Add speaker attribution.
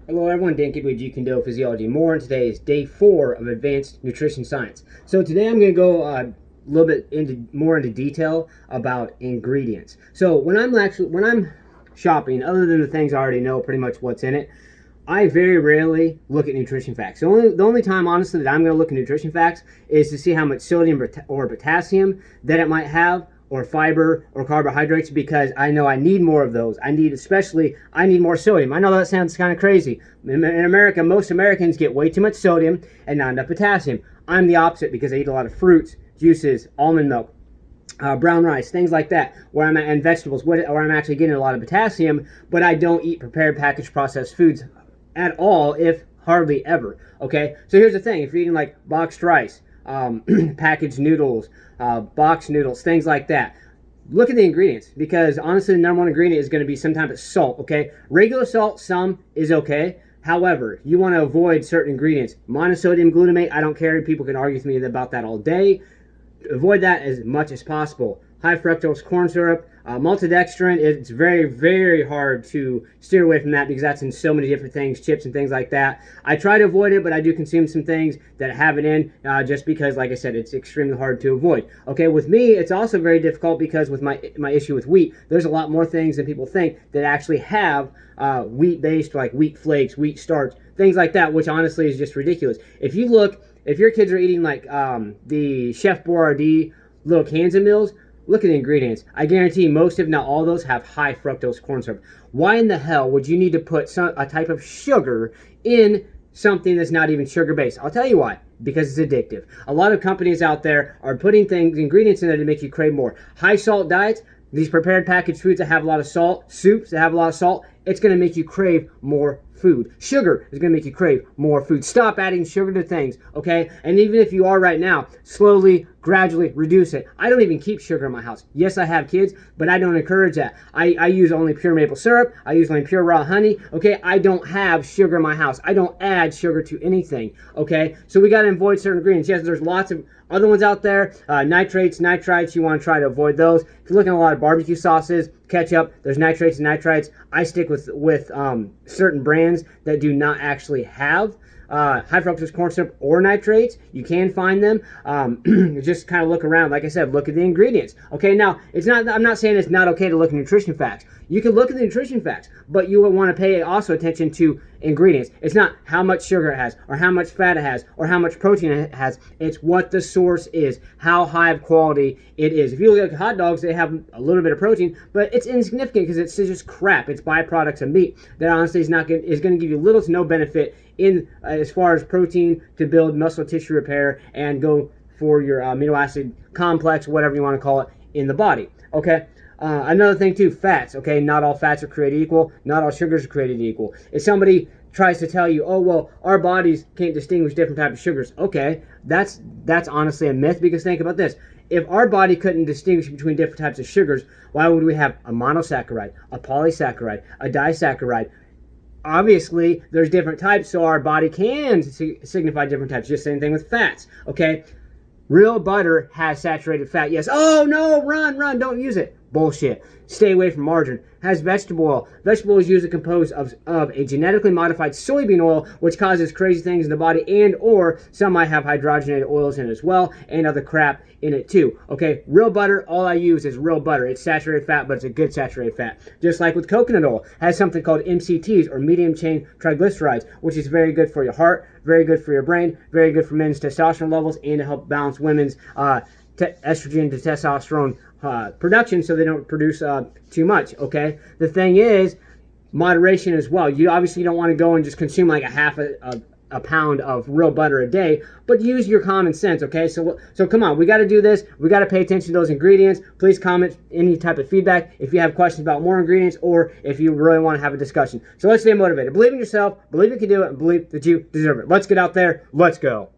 Speaker 1: Hello everyone, Dan Kid with Jeet, Kune Physiology More, and today is day 4 of Advanced Nutrition Science. So today I'm going to go a little bit more into detail about ingredients. So when I'm shopping, other than the things I already know pretty much what's in it, I very rarely look at nutrition facts. The only time, honestly, that I'm going to look at nutrition facts is to see how much sodium or potassium that it might have, or fiber or carbohydrates, because I know I need more of those. I need more sodium. I know that sounds kind of crazy. In America, most Americans get way too much sodium and not enough potassium. I'm the opposite because I eat a lot of fruits, juices, almond milk, brown rice, things like that, and vegetables, where I'm actually getting a lot of potassium, but I don't eat prepared packaged processed foods at all, if hardly ever. Okay, so here's the thing: if you're eating like boxed rice, packaged noodles, box noodles, things like that, look at the ingredients, because honestly the number one ingredient is going to be some type of salt. Okay, regular salt, some is okay. However, you want to avoid certain ingredients. Monosodium glutamate, I don't care. People can argue with me about that all day. Avoid that as much as possible. High fructose corn syrup, maltodextrin, it's very, very hard to steer away from that because that's in so many different things, chips and things like that. I try to avoid it, but I do consume some things that have it in just because, like I said, it's extremely hard to avoid. Okay, with me, it's also very difficult because with my issue with wheat, there's a lot more things than people think that actually have wheat-based, like wheat flakes, wheat starch, things like that, which honestly is just ridiculous. If your kids are eating like the Chef Boyardee little cans of meals, look at the ingredients. I guarantee most, if not all, of those have high fructose corn syrup. Why in the hell would you need to put a type of sugar in something that's not even sugar-based? I'll tell you why. Because it's addictive. A lot of companies out there are putting ingredients in there to make you crave more. High salt diets, these prepared packaged foods that have a lot of salt, soups that have a lot of salt, it's going to make you crave more food. Sugar is going to make you crave more food. Stop adding sugar to things, okay? And even if you are right now, slowly, gradually reduce it. I don't even keep sugar in my house. Yes, I have kids, but I don't encourage that. I use only pure maple syrup. I use only pure raw honey, okay? I don't have sugar in my house. I don't add sugar to anything, okay? So we got to avoid certain ingredients. Yes, there's lots of other ones out there. Nitrates, nitrites, you want to try to avoid those. If you're looking at a lot of barbecue sauces, ketchup, there's nitrates and nitrites. I stick with certain brands that do not actually have high fructose corn syrup or nitrates. You can find them. Just kind of look around. Like I said, look at the ingredients. Okay, now I'm not saying it's not okay to look at nutrition facts. You can look at the nutrition facts, but you would want to pay also attention to ingredients. It's not how much sugar it has, or how much fat it has, or how much protein it has. It's what the source is, how high of quality it is. If you look at hot dogs, they have a little bit of protein, but it's insignificant because it's just crap. It's byproducts of meat that honestly is going to give you little to no benefit in as far as protein to build muscle tissue repair and go for your amino acid complex, whatever you want to call it, in the body. Okay. Another thing too, fats. Okay, not all fats are created equal. Not all sugars are created equal. If somebody tries to tell you, oh well, our bodies can't distinguish different types of sugars, okay, that's honestly a myth, because think about this: if our body couldn't distinguish between different types of sugars, why would we have a monosaccharide, a polysaccharide, a disaccharide? Obviously, there's different types, so our body can signify different types. Just same thing with fats. Okay, real butter has saturated fat. Yes. Oh no, run, don't use it. Bullshit. Stay away from margarine. Has vegetable oil. Vegetable oil is usually composed of a genetically modified soybean oil, which causes crazy things in the body, and or some might have hydrogenated oils in it as well, and other crap in it too. Okay, real butter, all I use is real butter. It's saturated fat, but it's a good saturated fat. Just like with coconut oil, has something called MCTs, or medium chain triglycerides, which is very good for your heart, very good for your brain, very good for men's testosterone levels, and to help balance women's estrogen to testosterone production, so they don't produce too much. Okay, the thing is moderation as well. You obviously don't want to go and just consume like a pound of real butter a day, but use your common sense. Okay, so come on, we got to do this. We got to pay attention to those ingredients. Please comment any type of feedback if you have questions about more ingredients, or if you really want to have a discussion. So let's stay motivated. Believe in yourself, believe you can do it, and believe that you deserve it. Let's get out there. Let's go.